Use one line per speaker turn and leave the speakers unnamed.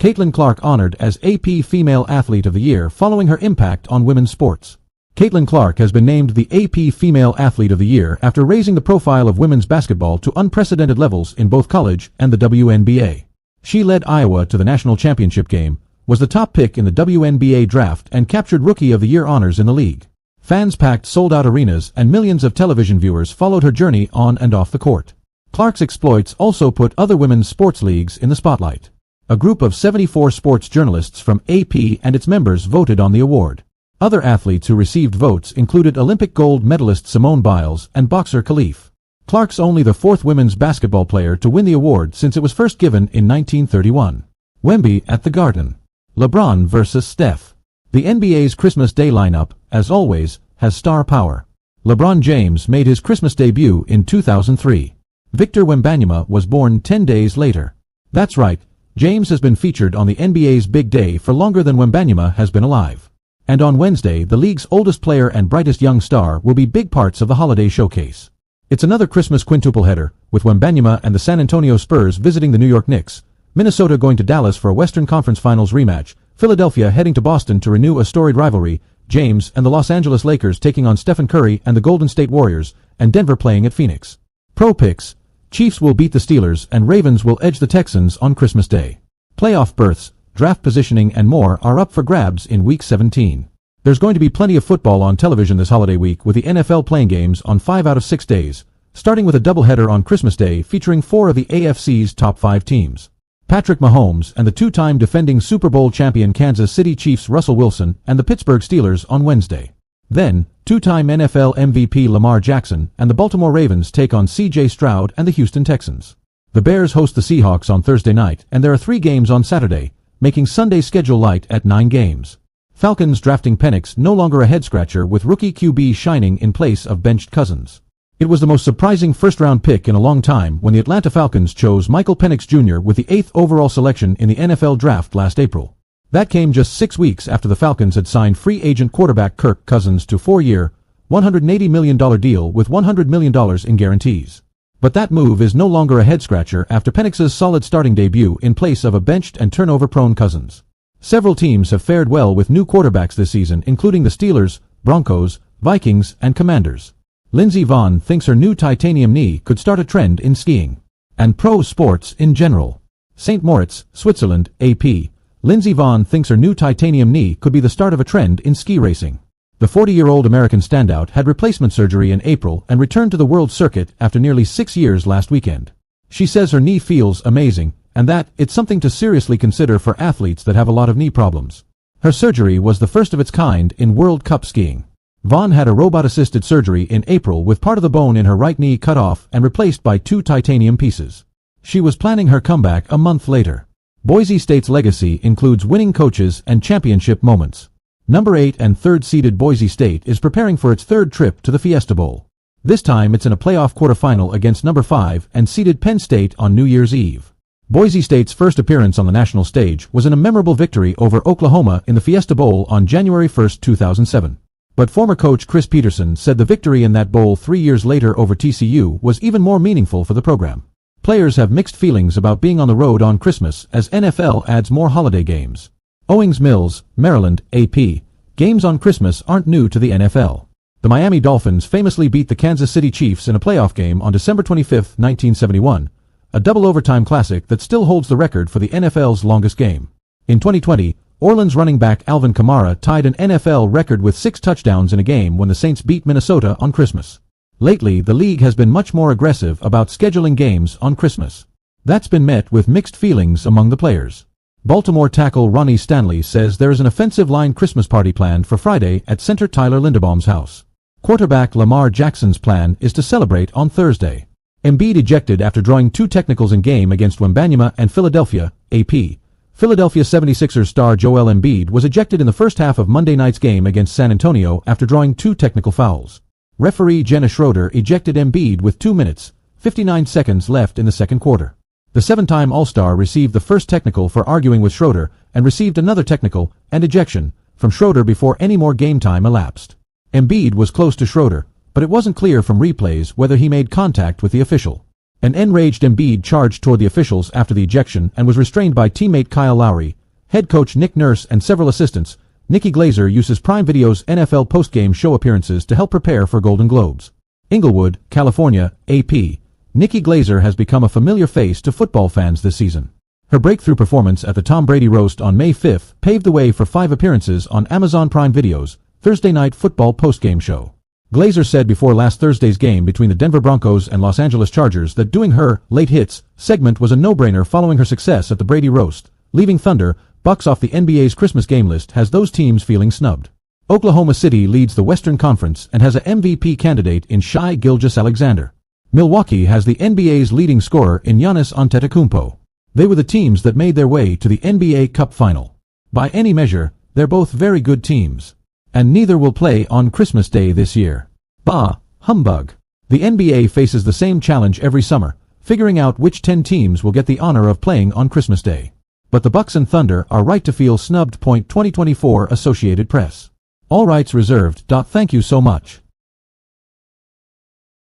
Caitlin Clark honored as AP Female Athlete of the Year following her impact on women's sports. Caitlin Clark has been named the AP Female Athlete of the Year after raising the profile of women's basketball to unprecedented levels in both college and the WNBA. She led Iowa to the national championship game, was the top pick in the WNBA draft, and captured Rookie of the Year honors in the league. Fans packed sold-out arenas and millions of television viewers followed her journey on and off the court. Clark's exploits also put other women's sports leagues in the spotlight. A group of 74 sports journalists from AP and its members voted on the award. Other athletes who received votes included Olympic gold medalist Simone Biles and boxer Khalif. Clark's only the fourth women's basketball player to win the award since it was first given in 1931. Wemby at the Garden. LeBron versus Steph. The NBA's Christmas Day lineup, as always, has star power. LeBron James made his Christmas debut in 2003. Victor Wembanyama was born 10 days later. That's right, James has been featured on the NBA's big day for longer than Wembanyama has been alive. And on Wednesday, the league's oldest player and brightest young star will be big parts of the holiday showcase. It's another Christmas quintuple header, with Wembanyama and the San Antonio Spurs visiting the New York Knicks, Minnesota going to Dallas for a Western Conference Finals rematch, Philadelphia heading to Boston to renew a storied rivalry, James and the Los Angeles Lakers taking on Stephen Curry and the Golden State Warriors, and Denver playing at Phoenix. Pro picks: Chiefs will beat the Steelers and Ravens will edge the Texans on Christmas Day. Playoff berths, draft positioning and more are up for grabs in Week 17. There's going to be plenty of football on television this holiday week with the NFL playing games on 5 out of 6 days, starting with a doubleheader on Christmas Day featuring 4 of the AFC's top 5 teams. Patrick Mahomes and the two-time defending Super Bowl champion Kansas City Chiefs Russell Wilson and the Pittsburgh Steelers on Wednesday. Then, two-time NFL MVP Lamar Jackson and the Baltimore Ravens take on C.J. Stroud and the Houston Texans. The Bears host the Seahawks on Thursday night, and there are 3 games on Saturday, making Sunday's schedule light at 9 games. Falcons drafting Penix no longer a head-scratcher with rookie QB shining in place of benched Cousins. It was the most surprising first-round pick in a long time when the Atlanta Falcons chose Michael Penix Jr. with the 8th overall selection in the NFL Draft last April. That came just 6 weeks after the Falcons had signed free agent quarterback Kirk Cousins to a 4-year, $180 million deal with $100 million in guarantees. But that move is no longer a head-scratcher after Penix's solid starting debut in place of a benched and turnover-prone Cousins. Several teams have fared well with new quarterbacks this season, including the Steelers, Broncos, Vikings, and Commanders. Lindsey Vonn thinks her new titanium knee could start a trend in skiing and pro sports in general. St. Moritz, Switzerland, AP. Lindsey Vonn thinks her new titanium knee could be the start of a trend in ski racing. The 40-year-old American standout had replacement surgery in April and returned to the world circuit after nearly 6 years last weekend. She says her knee feels amazing and that it's something to seriously consider for athletes that have a lot of knee problems. Her surgery was the first of its kind in World Cup skiing. Vonn had a robot-assisted surgery in April with part of the bone in her right knee cut off and replaced by 2 titanium pieces. She was planning her comeback a month later. Boise State's legacy includes winning coaches and championship moments. Number 8 and 3rd seeded Boise State is preparing for its 3rd trip to the Fiesta Bowl. This time it's in a playoff quarterfinal against number 5 and seeded Penn State on New Year's Eve. Boise State's first appearance on the national stage was in a memorable victory over Oklahoma in the Fiesta Bowl on January 1, 2007. But former coach Chris Peterson said the victory in that bowl 3 years later over TCU was even more meaningful for the program. Players have mixed feelings about being on the road on Christmas as NFL adds more holiday games. Owings Mills, Maryland, AP. Games on Christmas aren't new to the NFL. The Miami Dolphins famously beat the Kansas City Chiefs in a playoff game on December 25, 1971, a double overtime classic that still holds the record for the NFL's longest game. In 2020, Orleans running back Alvin Kamara tied an NFL record with 6 touchdowns in a game when the Saints beat Minnesota on Christmas. Lately, the league has been much more aggressive about scheduling games on Christmas. That's been met with mixed feelings among the players. Baltimore tackle Ronnie Stanley says there is an offensive line Christmas party planned for Friday at center Tyler Linderbaum's house. Quarterback Lamar Jackson's plan is to celebrate on Thursday. Embiid ejected after drawing 2 technicals in game against Wembanyama and Philadelphia, AP. Philadelphia 76ers star Joel Embiid was ejected in the first half of Monday night's game against San Antonio after drawing 2 technical fouls. Referee Jenna Schroeder ejected Embiid with 2 minutes, 59 seconds left in the second quarter. The 7-time All-Star received the first technical for arguing with Schroeder and received another technical and ejection from Schroeder before any more game time elapsed. Embiid was close to Schroeder, but it wasn't clear from replays whether he made contact with the official. An enraged Embiid charged toward the officials after the ejection and was restrained by teammate Kyle Lowry, head coach Nick Nurse and several assistants. Nikki Glaser uses Prime Video's NFL postgame show appearances to help prepare for Golden Globes. Inglewood, California, AP. Nikki Glaser has become a familiar face to football fans this season. Her breakthrough performance at the Tom Brady roast on May 5th paved the way for 5 appearances on Amazon Prime Video's Thursday Night Football postgame show. Glaser said before last Thursday's game between the Denver Broncos and Los Angeles Chargers that doing her Late Hits segment was a no-brainer following her success at the Brady roast. Leaving Thunder, Bucks off the NBA's Christmas game list has those teams feeling snubbed. Oklahoma City leads the Western Conference and has a MVP candidate in Shai Gilgeous-Alexander. Milwaukee has the NBA's leading scorer in Giannis Antetokounmpo. They were the teams that made their way to the NBA Cup final. By any measure, they're both very good teams. And neither will play on Christmas Day this year. Bah, humbug. The NBA faces the same challenge every summer, figuring out which 10 teams will get the honor of playing on Christmas Day. But the Bucks and Thunder are right to feel snubbed. 2024 Associated Press. All rights reserved. Thank you so much.